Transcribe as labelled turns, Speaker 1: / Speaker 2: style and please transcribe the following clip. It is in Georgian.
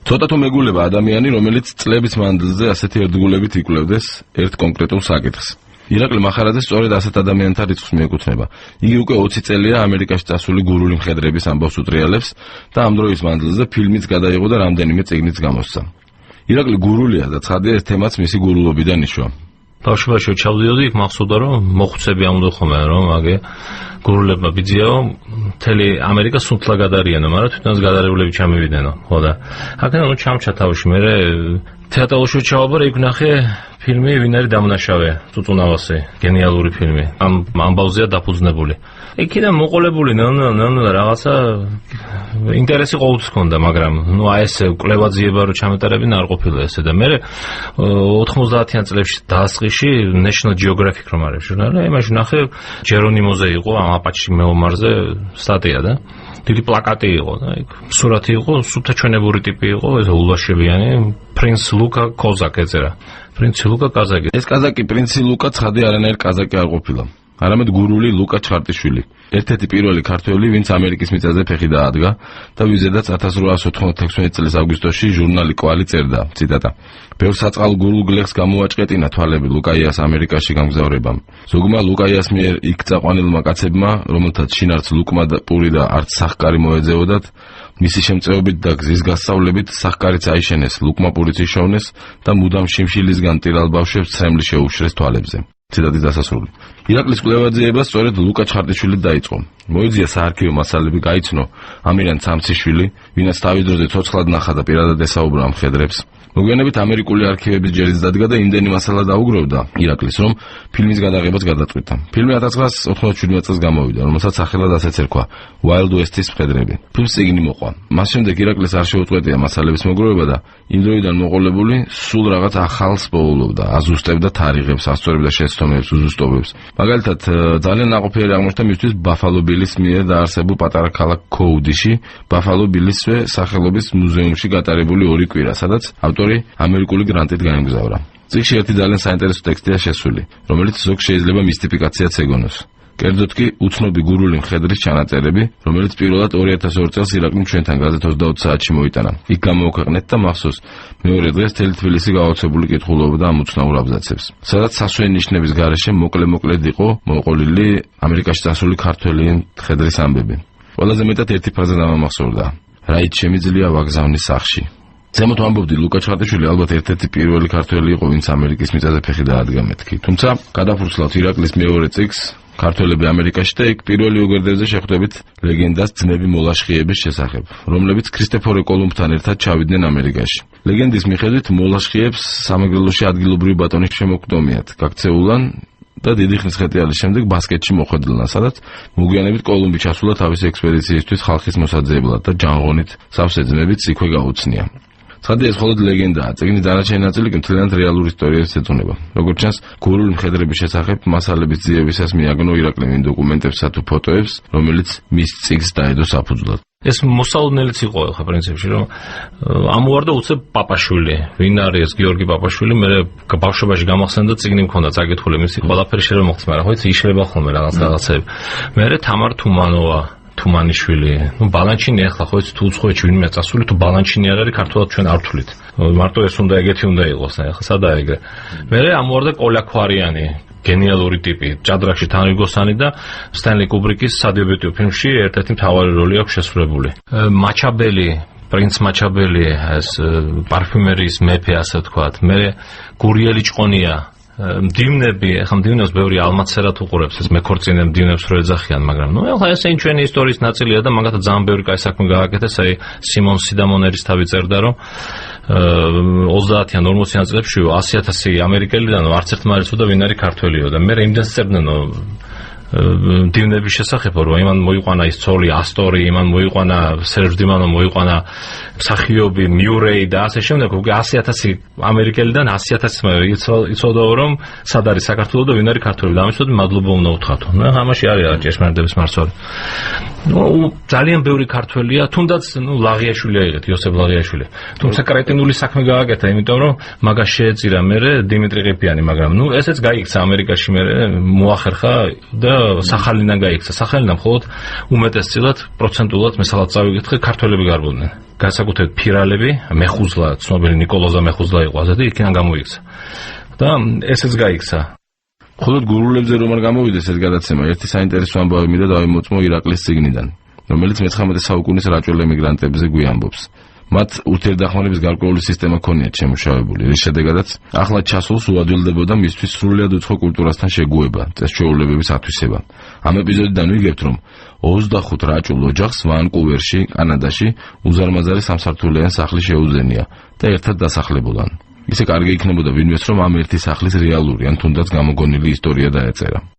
Speaker 1: ცოტა თუ მეგულება ადამიანი, რომელიც წლების მანძილზე ასეთი ერთგულებით იკვლევდეს ერთ კონკრეტულ საკითხს. ირაკლი მახარაძე სწორედ ასეთ ადამიანთა რიცხვს მიეკუთვნება. იგი უკვე 20 წელია ამერიკაში წასული გურული მხედრების ამბავს უტრიალებს და ამ დროის მანძილზე ფილმიც გადაიღო და რამდენიმე წიგნიც გამოსცა. ირაკლი გურულია და ცხადია ეს თემაც მისი გურულობიდან იშვა.
Speaker 2: ბავშვობაში ჩავდიოდი, იქ მახსოვდა რომ მოხუცები ამბობდნენ ხოლმე რომ აგე გურულებმა ბიძიაო, მთელი ამერიკა სუნთლა გადარიანო, მაგრამ თვითონაც გადარებულები ჩამივიდენო, ხო და აქედან ჩამჩა თავში, მე თეატრალში ჩავაბარე, იქ ნახე ფილმი ვინ არის დამნაშავე, წუწუნავასი, გენიალური ფილმი. ამ ამბავზეა დაფუძნებული. იქიდან მოყოლებული ნელ-ნელა რაღაცა ინტერესი ყოველთვის ჰქონდა, მაგრამ აი ეს კვლევაძიება რო ჩამეტარებინა არ ყოფილა ესე და მე 90-იან წლებში დაასყიში National Geographic რომ არის ჟურნალი, იმაში ნახე ჯერონიმოზე იყო ამ აპაჩი მეომარზე სტატია და დიდი პლაკატი იყო და იქ სურათი იყო, სულთაჩვენებური ტიპი იყო, ეს ულვაშებიანი, პრინც ლუკა კოზაკი ეწერა. პრინცი ლუკა კაზაკი.
Speaker 1: ეს კაზაკი პრინცი ლუკა ცხადი არანაირ კაზაკი არ ყოფილა. არამედ გურული ლუკა ჩხარტიშვილი. ერთ-ერთი პირველი ქართველი, ვინც ამერიკის მიწაზე ფეხი დაადგა და ვიზედაც 1896 წლის აგვისტოში ჟურნალი კვალი წერდა, ციტატა: ბევრ საწყალ გურულ გლეხს გამოაჭყეტინა თვალები ლუკაიას ამერიკაში გამგზავრებამ. ზოგმა ლუკაიას მიერ იქ წაყვანილმა კაცებმა, რომელთაც შინარც ლუკმა და პური და არც სახკარი მოეძეოდათ, მისი შემწეობით და გზის გასწავლებით სახკარიც აიშენეს, ლუკმა პურიც იშოვნეს და მუდამ შიმშილისგან ტირალ ბავშვებს ცრემლი შეუშრეს თვალებზე. ციტატის დასასრული. ირაკლის კვლევაძიება სწორედ ლუკა ჩხარტიშვილი დაიწყო. მოიძია საარქივო მასალები, გაიცნო ამირან ცამციშვილი, ვინაც თავის დროზე ცოცხლად ნახა და პირადად ესაუბრა ამ მხედრებს. მოგვიანებით ამერიკული არქივების ჯერიც დადგა და იმდენი მასალა დაუგროვდა ირაკლის, რომ ფილმის გადაღებაც გადაწყვიტა. ფილმი 1997 წელს გამოვიდა, რომელსაც სახელად ასეც ერქვა Wild West-ის მხედრები. ფილმს წიგნი მოყვა. მას შემდეგ ირაკლის არ შეუწყვეტია მასალების მოგროვება და იმ დროიდან მოყოლებული სულ რაღაც ახალს პოულობდა, აზუსტებდა თარიღებს, ასწორებდა შეცდომებს, უზუსტობებს. მაგალითად, ძალიან ნაყოფიერი აღმოჩნდა მისთვის ბაფალო ბილის მიერ დაარსებულ პატარა ქალაქ კოუდიში, ბაფალო ბილისვე სახელობის მუზეუმში გატარებული 2 კვირა, სადაც ავტორი ამერიკული გრანტით გაემგზავრა. წიგნში ერთი ძალიან საინტერესო ტექსტია შესული, რომელიც ზოგს შეიძლება მისტიფიკაციაც ეგონოს. კერძოდ კი უცნობი გურული მხედრის ჩანაწერები, რომელიც პირველად 2002 წელს ირაკლიმ ჩვენთან გაზეთ 24 საათში მოიტანა. იქ გამოუქვეყნეთ და მახსოვს, მეორე დღეს თელი თბილისი გაოცებული კითხულობდა ამ უცნაურ აბზაცებს. სადაც სასვენ ნიშნების გარეშე მოკლედ იყო მოყოლილი ამერიკაში წასული ქართველი მხედრის ამბები. ყველაზე მეტად ერთი ფრაზა დამამახსოვრდა: რაით შემიძლია ვაგზავნის სახში. ზემოთ ვამბობდი, ლუკა ჩხარტიშვილი ალბათ ერთ-ერთი პირველი ქართველი იყო, ვინც ამერიკის მიწაზე ფეხი დაადგა მეთქი. თუმცა გადაფურცლავთ ირაკლის მეორე წიგნს, ქართველები ამერიკაში და იქ პირველი უგერდებზე შეხვდებით ლეგენდას ძმები მოლაშხიების შესახებ, რომლებიც ქრისტეფორე კოლუმბთან ერთად ჩავიდნენ ამერიკაში. ლეგენდის მიხედვით მოლაშხიებს სამეგრელოში ადგილობრივი ბატონი შემოკვდომიათ, გაქცეულან და დიდი ხნის ხეტიალის შემდეგ ბასკეთში მოხვედრილან, სადაც მოგვიანებით კოლუმბი ჩასულა თავისი ექსპედიციისთვის ხალხის მოსაძიებლად და ჯანღონით სავსე ძმებიც იქვე გაუცნია. ცხადია, ეს მხოლოდ ლეგენდაა. წიგნის დანარჩენი ნაწილი კი მთლიანად რეალური ისტორიას ეძღვნება. როგორც ჩანს, გურული მხედრების შესახებ მასალების ძიებისას მიაგნო ირაკლიმ იმ დოკუმენტებსა თუ ფოტოებს, რომელიც მის წიგნს დაედო საფუძვლად.
Speaker 2: ეს მოსალოდნელიც იყო ხა პრინციპში, რომ ამოვარდა უცებ პაპაშვილი. ვინ არის ეს გიორგი პაპაშვილი? მე ბავშვობაში გამახსენდა, წიგნი მქონდა წაკითხული მისი, ყველაფერი შეიძლება მოხდეს, მაგრამ ხო იცი იშლება ხოლმე რაღაცები. მე თამარ თუმანოვა თუმანიშვილი, ბალანჩინი ახლა ხო იცი თუ უცხოეთში ვინმე წასული, თუ ბალანჩინი არ არის ქართულად ჩვენ არ ვთვლით. მარტო ეს უნდა ეგეთი უნდა იყოს, ახლა სადაა ეგრე. მე ამოვარდა კოლაქვარიანი, გენიალური ტიპი, ჭადრაკში თანრიგოსანი და სტენლი კუბრიკის სადებიუტო ფილმში ერთ-ერთი მთავარი როლი აქვს შესრულებული. მაჩაბელი, პრინც მაჩაბელი, ეს პარფიუმერიის მეფე, ასე ვთქვათ. მე გურიელი ჭყონია, მდივნები, ახლა მდივნებს ბევრი ალმაცერად უყურებს, ეს მეკორწინე მდივნებს რო ეძახიან, მაგრამ ახლა ეს ჩვენი ისტორიის ნაწილია და მაგათ ძალიან ბევრი კაი საქმე გააკეთეს, აი სიმონ სიდამონერის თავი წერდა, რომ 30-იან 40-იან წლებში 100,000 ამერიკელიდან არც ერთმა არ იცოდა ვინ არის ქართველიო და მე იმდენს წერდნენ მდივნების შესახებ, რომ იმან მოიყვანა ის ცოლი ასტორი, იმან მოიყვანა სერჟდიმანო, მოიყვანა მსახიობი მიურეი და ასე შემდეგ. უკვე 100,000 ამერიკელიდან 100,000 იცოდა რომ სად არის საქართველო და ვინ არის ქართველი. და ამისთვის მადლობა უნდა უთხრათო. ამაში არის ჭეშმარიტების მარცვალი. ძალიან ბევრი ქართველია, თუნდაც ლაღიაშვილი აიღეთ, იოსებ ლაღიაშვილი. თუმცა კრეტინული საქმე გააკეთა, იმიტომ რომ მაგას შეეწირა მერე დიმიტრი ყიფიანი, მაგრამ ესეც გაიქცა ამერიკაში მერე მოახერხა და სახალინიდან გაიქცა. სახალინამ მხოლოდ უმეტესწილად პროცენტულად მე სადაც წავიკითხე ქართველები გარბოდნენ. განსაკუთრებით ფირალები, მეხუზლა, ცნობილი ნიკოლოზა მეხუზლა იყო ასეთი, იქიდან გამოიქცა. და ესეც გაიქცა.
Speaker 1: მხოლოდ გურულებზე რომ არ გამოვიდეს ეს გადაცემა, ერთი საინტერესო ამბავი მინდა დავიმოწმო ირაკლის წიგნიდან, რომელიც მე-19 საუკუნის რაჭულ ემიგრანტებზე გვიამბობს. მათ ურთიერთდახმარების გარკვეული სისტემა ქონიათ შემუშავებული, რის შედეგადაც ახლა ჩასულს უადვილდებოდა მისთვის სრულიად უცხო კულტურასთან შეგუება, წესჩვეულებების ათვისება. ამ ეპიზოდიდან ვიგებთ, რომ 25 რაჭულ ოჯახს ვანკუვერში, კანადაში უზარმაზარი სამსართულიანი სახლი შეუძენია და ერთად დასახლებულან. ისე კარგი იქნებოდა ვინმეს, რომ ამ ერთი სახლის რეალური ან თუნდაც გამოგონილი ისტორია დაეწერა.